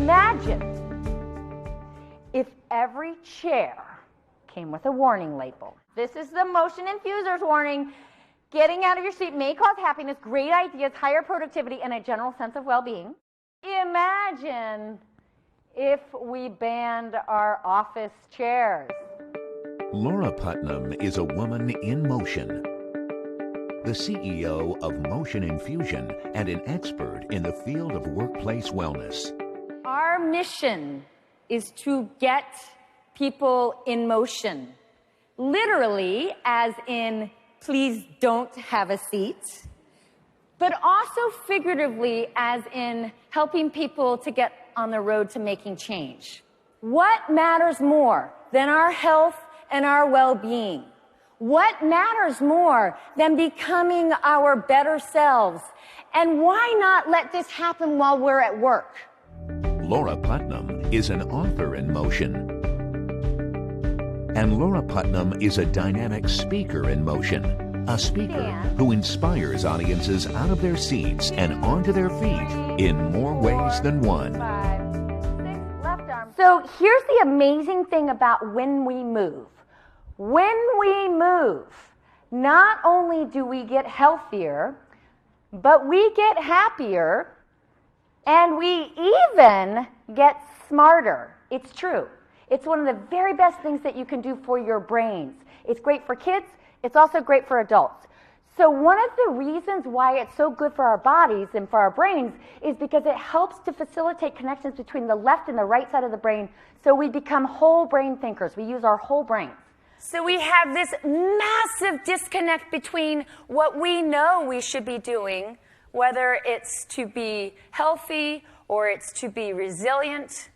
Imagine if every chair came with a warning label. This is the motion infusers warning. Getting out of your seat may cause happiness, great ideas, higher productivity, and a general sense of well-being. Imagine if we banned our office chairs. Laura Putnam is a woman in motion, the CEO of Motion Infusion and an expert in the field of workplace wellness. Our mission is to get people in motion. Literally, as in, please don't have a seat, but also figuratively, as in helping people to get on the road to making change. What matters more than our health and our well-being? What matters more than becoming our better selves? And why not let this happen while we're at work? Laura Putnam is an author in motion. And Laura Putnam is a dynamic speaker in motion. A speaker who inspires audiences out of their seats and onto their feet in more ways than one. 5, 6, left arm. So here's the amazing thing about when we move. When we move, not only do we get healthier, but we get happier, and we even get smarter. It's true. It's one of the very best things that you can do for your brains. It's great for kids. It's also great for adults. So one of the reasons why it's so good for our bodies and for our brains is because it helps to facilitate connections between the left and the right side of the brain, so we become whole brain thinkers. We use our whole brain. So we have this massive disconnect between what we know we should be doing, whether it's to be healthy or it's to be resilient,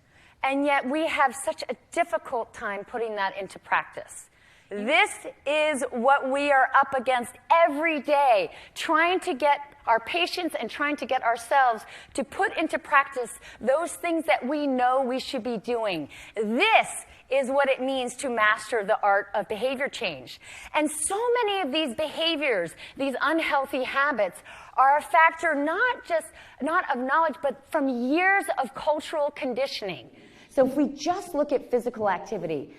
and yet we have such a difficult time putting that into practice. This is what we are up against every day, trying to get our patients and trying to get ourselves to put into practice those things that we know we should be doing. This is what it means to master the art of behavior change. And so many of these behaviors, these unhealthy habits, are a factor not of knowledge, but from years of cultural conditioning. So if we just look at physical activity,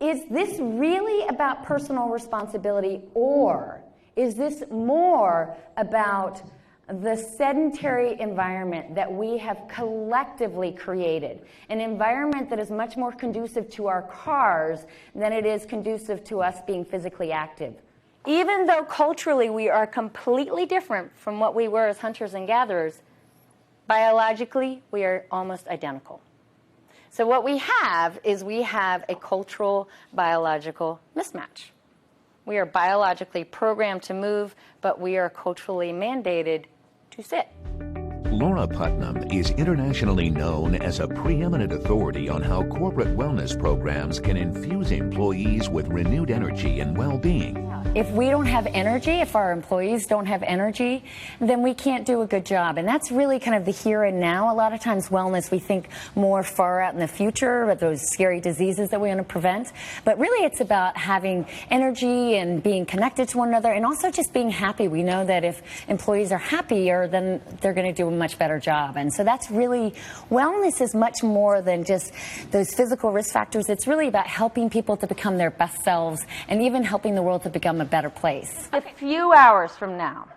is this really about personal responsibility, or is this more about the sedentary environment that we have collectively created? An environment that is much more conducive to our cars than it is conducive to us being physically active. Even though culturally we are completely different from what we were as hunters and gatherers, biologically we are almost identical. So what we have is we have a cultural biological mismatch. We are biologically programmed to move, but we are culturally mandated to sit. Laura Putnam is internationally known as a preeminent authority on how corporate wellness programs can infuse employees with renewed energy and well-being. If we don't have energy, if our employees don't have energy, then we can't do a good job. And that's really kind of the here and now. A lot of times wellness, we think more far out in the future with those scary diseases that we want to prevent. But really it's about having energy and being connected to one another, and also just being happy. We know that if employees are happier, then they're going to do a much better job. And so that's really, wellness is much more than just those physical risk factors. It's really about helping people to become their best selves, and even helping the world to become a better place. A few hours from now,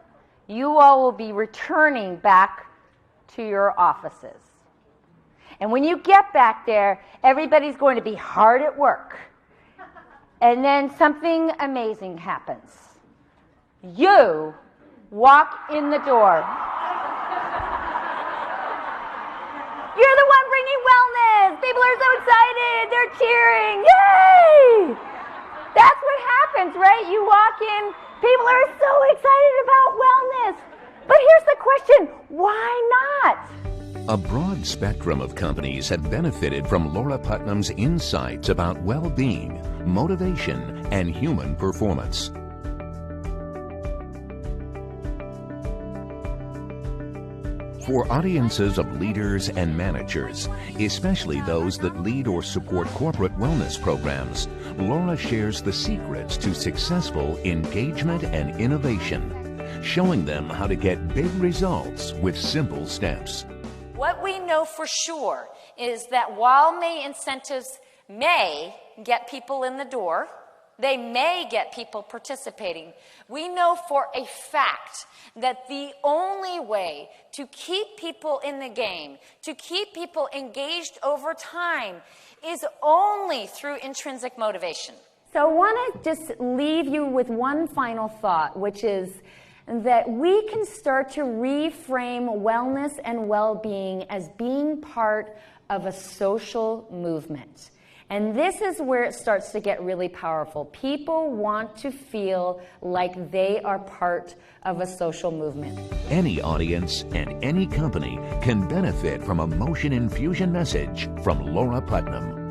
you all will be returning back to your offices. And when you get back there, everybody's going to be hard at work. And then something amazing happens. You walk in the door. You're the one bringing wellness. People are so excited. They're cheering. Yay! That's what happens, right? You walk in, people are so excited about wellness. But here's the question, why not? A broad spectrum of companies have benefited from Laura Putnam's insights about well-being, motivation, and human performance. For audiences of leaders and managers, especially those that lead or support corporate wellness programs, Laura shares the secrets to successful engagement and innovation, showing them how to get big results with simple steps. What we know for sure is that while incentives may get people in the door, they may get people participating, we know for a fact that the only way to keep people in the game, to keep people engaged over time, is only through intrinsic motivation. So I want to just leave you with one final thought, which is that we can start to reframe wellness and well-being as being part of a social movement. And this is where it starts to get really powerful. People want to feel like they are part of a social movement. Any audience and any company can benefit from a motion infusion message from Laura Putnam.